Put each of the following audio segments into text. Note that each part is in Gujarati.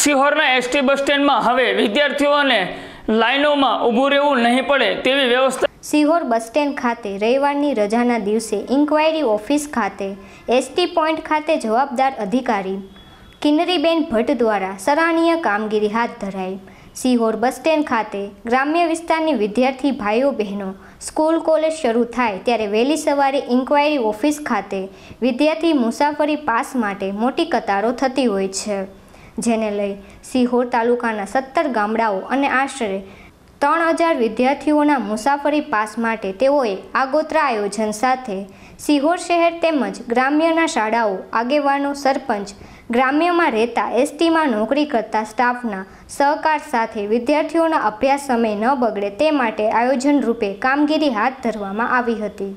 સિહોરના એસટી બસ સ્ટેન્ડમાં હવે વિદ્યાર્થીઓને લાઇનોમાં ઊભું રહેવું નહીં પડે તેવી વ્યવસ્થા। સિહોર બસ સ્ટેન્ડ ખાતે રવિવારની રજાના દિવસે ઇન્ક્વાયરી ઓફિસ ખાતે એસટી પોઈન્ટ ખાતે જવાબદાર અધિકારી કિન્નરીબેન ભટ્ટ દ્વારા સરાહનીય કામગીરી હાથ ધરાઈ। સિહોર બસ સ્ટેન્ડ ખાતે ગ્રામ્ય વિસ્તારની વિદ્યાર્થી ભાઈઓ બહેનો સ્કૂલ કોલેજ શરૂ થાય ત્યારે વહેલી સવારે ઇન્ક્વાયરી ઓફિસ ખાતે વિદ્યાર્થી મુસાફરી પાસ માટે મોટી કતારો થતી હોય છે, જેને લઈ સિહોર તાલુકાના 17 ગામડાઓ અને આશરે 3000 વિદ્યાર્થીઓના મુસાફરી પાસ માટે તેઓએ આગોતરા આયોજન સાથે સિહોર શહેર તેમજ ગ્રામ્યના શાળાઓ આગેવાનો સરપંચ ગ્રામ્યમાં રહેતા એસટીમાં નોકરી કરતા સ્ટાફના સહકાર સાથે વિદ્યાર્થીઓના અભ્યાસ સમય ન બગડે તે માટે આયોજન રૂપે કામગીરી હાથ ધરવામાં આવી હતી।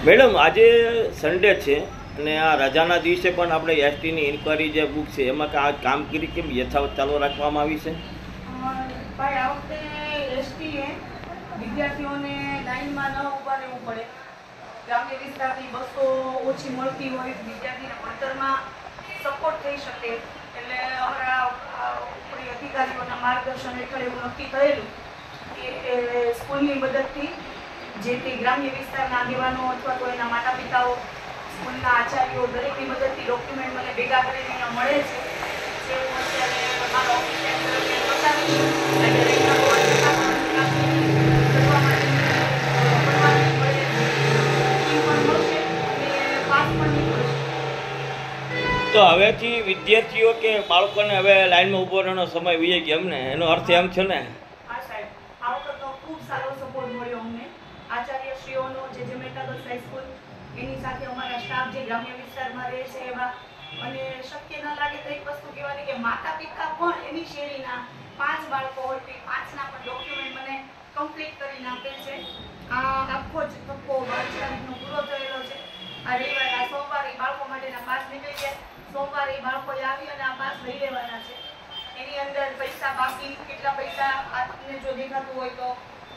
મેડમ, આજે સન્ડે છે અને આ રજાના દિવસે પણ આપણે એસટીની ઇન્ક્વાયરી જે બુક છે એમાં આ કામગીરી કેમ યથાવત ચાલુ રાખવામાં આવી છે? ભાઈ, આ વખતે એસટીએ વિદ્યાર્થીઓને લાઈનમાં ન ઊભા રહેવું પડે, ગ્રામ્ય વિસ્તારની બસો ઓછી મળતી હોય, વિદ્યાર્થીને ભણતરમાં સપોર્ટ થઈ શકે એટલે અમારા ઉપરી અધિકારીઓના માર્ગદર્શન હેઠળ એવું નક્કી થયેલું કે સ્કૂલની મદદથી જે તે ગ્રામ્ય વિસ્તારના આગેવાનો અથવા તો એના માતા પિતાઓ, સ્કૂલના આચાર્યો દરેકની મદદથી ડોક્યુમેન્ટ મને ભેગા કરીને અહીંયા મળે છે, જે હું અત્યારે મારા ઓફિસની અંદર બતાવી તો હવેથી વિદ્યાર્થીઓ કે બાળકોને હવે લાઈનમાં ઊભો રહેવાનો સમય વીએ ગયો એમને, એનો અર્થ એમ છે ને? હા સાહેબ, આ વખત તો ખૂબ સારો સપોર્ટ મળ્યો અમને આચાર્યશ્રીઓનો, જે મેટા ગર્લ્સ હાઈસ્કૂલ એની સાથે અમારા સ્ટાફ જે ગ્રામ્ય વિસ્તારમાં રહે છે એવા, અને શક્ય ન લાગે તો એક વસ્તુ કહેવાની કે માતા પિતા પણ એની શેરીના 5 બાળકો હોય તો 5ના પણ ડોક્યુમેન્ટ મને કમ્પ્લીટ કરીને આપે છે। આ આખો જ તબક્કો બાળકનો પૂરો થયેલો છે। આ રવિવારે, આ સોમવારે બાળકો માટેના પાસ નીકળી ગયા, સોમવારે બાળકોએ આવી અને આ પાસ લઈ લેવાના છે। એની અંદર પૈસા બાકી, કેટલા પૈસા આપને જો દેખાતું હોય તો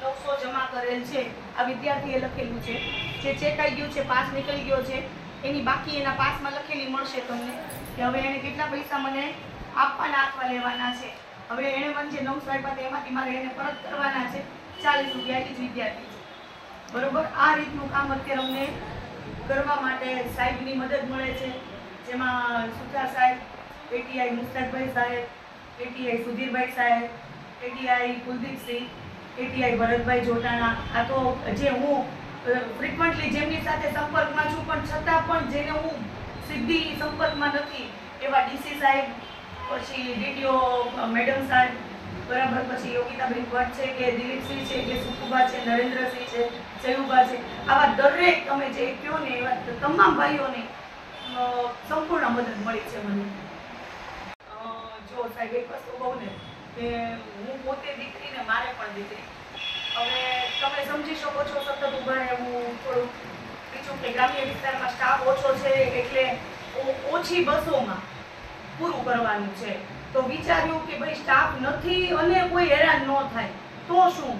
900 જમા કરેલ છે, આ વિદ્યાર્થીએ લખેલું છે, જે ચેક આવી ગયું છે, પાસ નીકળી ગયો છે, એની બાકી એના પાસમાં લખેલી મળશે તમને કે હવે એને કેટલા પૈસા મને આપવાના અથવા લેવાના છે। હવે એને મને જે 900 આપ્યા હતા એમાંથી મારે એને પરત કરવાના છે 40 રૂપિયા જ વિદ્યાર્થી છે, બરોબર। આ રીતનું કામ અત્યારે અમને કરવા માટે સાહેબની મદદ મળે છે, જેમાં સુથાર સાહેબ, એટીઆઈ મુસ્તાકભાઈ સાહેબ, એટીઆઈ સુધીરભાઈ સાહેબ, એટીઆઈ કુલદીપસિંહ, એટીઆઈ ભરતભાઈ જોટાણા, આ તો જે હું ફ્રિકવન્ટલી જેમની સાથે સંપર્કમાં છું પણ છતાં પણ જેને હું સીધી સંપર્કમાં નથી એવા ડીસી સાહેબ, પછી ડીડીઓ મેડમ સાહેબ, બરાબર, પછી યોગિતાબેન ભટ્ટ છે કે દિલીપસિંહ છે કે સુકુબા છે, નરેન્દ્રસિંહ છે, ચયુબા છે, આવા દરેક તમે જે કહો ને એવા તમામ ભાઈઓને સંપૂર્ણ મદદ મળી છે મને। જો સાહેબ એક વસ્તુ કહું ને કે હું પોતે દીકરી ને મારે પણ દીકરી, હવે તમે સમજી શકો છો સતત ઊભા રહેવું, થોડું બીજું કે ગ્રામ્ય વિસ્તારમાં સ્ટાફ ઓછો છે એટલે ઓછી બસોમાં પૂરું કરવાનું છે. તો વિચાર્યું કે ભાઈ સ્ટાફ નથી અને કોઈ હેરાન ન થાય તો શું,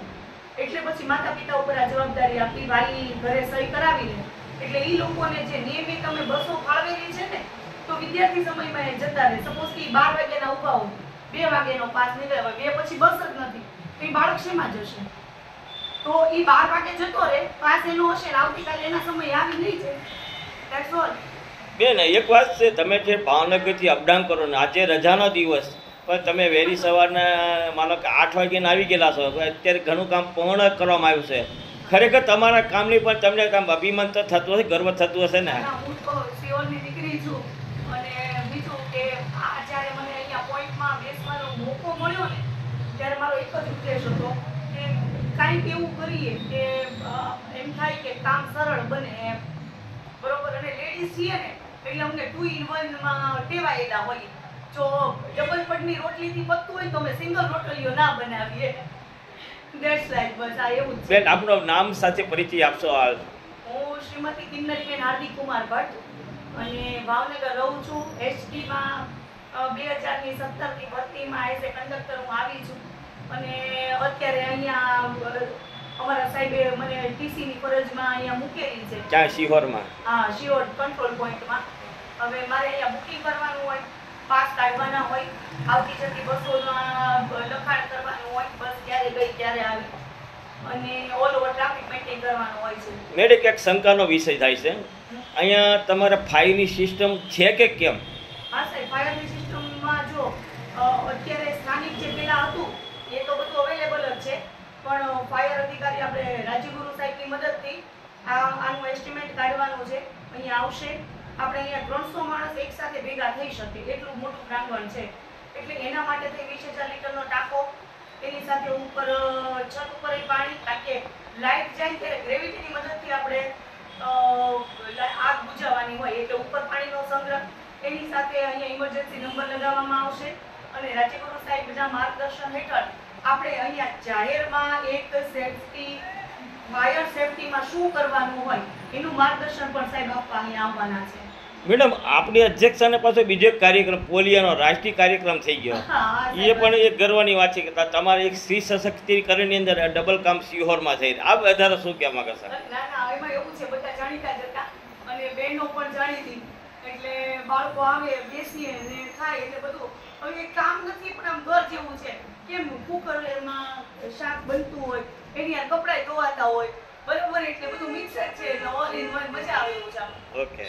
એટલે પછી માતા પિતા ઉપર આ જવાબદારી આપી, વાલી ઘરે સહી કરાવી લે એટલે એ લોકોને જે નિયમિત અમે બસો ફાળવેલી છે ને તો વિદ્યાર્થી સમયમાં એ જતા રહે. સપોઝ કે 12 વાગ્યાના ઊભા હોય, 2 વાગ્યાનો પાસ નીકળે, 2 પછી બસ જ નથી તો એ બાળક શેમાં જશે? તો એ 12 વાગે જતો રહે, પાસ એનો હશે ને આવતીકાલે એના સમય આવી નહીં જાય. That's all. બેન એક વાત છે, તમે જે ભાવનગરથી અપડાઉન કરો ને આજે રજાનો દિવસ પણ તમે વહેલી સવારના માનો કે 8 વાગ્યાને આવી ગયેલા છો, અત્યારે ઘણું કામ પૂર્ણ કરવામાં આવ્યું છે. ખરેખર તમારા કામની પણ તમને કામ અભિમાન તો થતું હશે, ગર્વ થતું હશે ને? હું તો સિયોલની દીકરી છું અને બીજું કે આ જ્યારે મને અહીંયા પોઈન્ટમાં બેસવાનો મોકો મળ્યો ને ત્યારે મારો એક જ ઉદ્દેશ હતો કે કાંઈક એવું કરીએ કે એમ થાય કે કામ સરળ બને એમ, બરોબર. અને લેડીઝ છીએ ને એટલે અમને 2 in 1 માં ટેવાયેલા હોય. જો ડબલ પડની રોટલીથી પતતું હોય તો અમે સિંગલ રોટલીઓ ના બનાવીએ. ધેટ્સ લાઈક બસ આ એવું જ છે. બેન આપનું નામ સાથે પરિચય આપશો? હું શ્રીમતી કિન્નરીબેન હાર્દિક કુમાર ભટ્ટ અને ભાવનગર રહું છું. એસટીમાં 2017ની ભરતીમાં એઝ એ કંડક્ટર હું આવી છું અને અત્યારે અહીંયા અમારા સાહેબે મને ટીસીની ફરજમાં અહીંયા મૂકેલી છે. ક્યાં? શિહોરમાં? હા, શિહોર કંટ્રોલ પોઈન્ટમાં. હવે મારે અહીંયા બુકિંગ કરવાનું હોય, પાસ કાઢવાના હોય, આવતી જતી બસોમાં લખાણ કરવાનું હોય, બસ ક્યારે ગઈ ક્યારે આવી અને ઓલ ઓવર ટ્રાફિક મેન્ટેન કરવાનું હોય છે. મેડમ એક શંકાનો વિષય થાય છે, અહીંયા તમારે ફાયરની સિસ્ટમ છે કે કેમ? હા સાહેબ, ફાયરની સિસ્ટમમાં જો અત્યારે સ્થાનિક જે પેલા હતું એ તો બધું અવેલેબલ જ છે, પણ ફાયર અધિકારી આપણે રાજ્યગુરુ સાહેબની મદદથી આનું એસ્ટિમેટ કાઢવાનું છે. અહીંયા આવશે, આપણે અહીંયા 300 માણસ એક સાથે ભેગા થઈ શકે એટલું મોટું પ્રાંગણ છે. એટલે એના માટે થઈ 20,000 લીટરનો ટાંકો, એની સાથે ઉપર છત ઉપર પાણી, કારણ કે લાઇટ જાય ત્યારે ગ્રેવિટીની મદદથી આપણે આગ બુઝાવવાની હોય એટલે ઉપર પાણીનો સંગ્રહ, એની સાથે અહીંયા ઇમરજન્સી નંબર લગાવવામાં આવશે અને રાજ્યગુરુ સાહેબના માર્ગદર્શન હેઠળ આપણે અહીંયા જાહેરમાં એક સેફટી ફાયર સેફટીમાં શું કરવાનું હોય એનું માર્ગદર્શન પણ સાહેબ આપવા અહીંયા આવવાના છે. મેડમ આપણી અધ્યક્ષાને પાછો બીજો એક કાર્યક્રમ પોલિયાનો રાષ્ટ્રીય કાર્યક્રમ થઈ ગયો, એ પણ એક ગર્વની વાત છે કે તમારે એક સ્ત્રી સશક્તિકરણની અંદર ડબલ કામ શિહોરમાં થઈ આ વધારે શું કહેવા માંગે છે? ના ના, એમાં એવું છે બધા જાણીતા જ હતા અને બહેનો પણ જાણીતી એટલે બાળકો આવે બેસીએ ને ખાય એટલે બધું. હવે કામ નથી પણ આમ ઘર જેવું છે. કેમ કુકરમાં શાક બનતું હોય, એની આ કપડાં ધોવાતા હોય, બરોબર, એટલે બધું મિક્સર છે એટલે ઓલ ઇન વન મજા આવે એવું છે. ઓકે.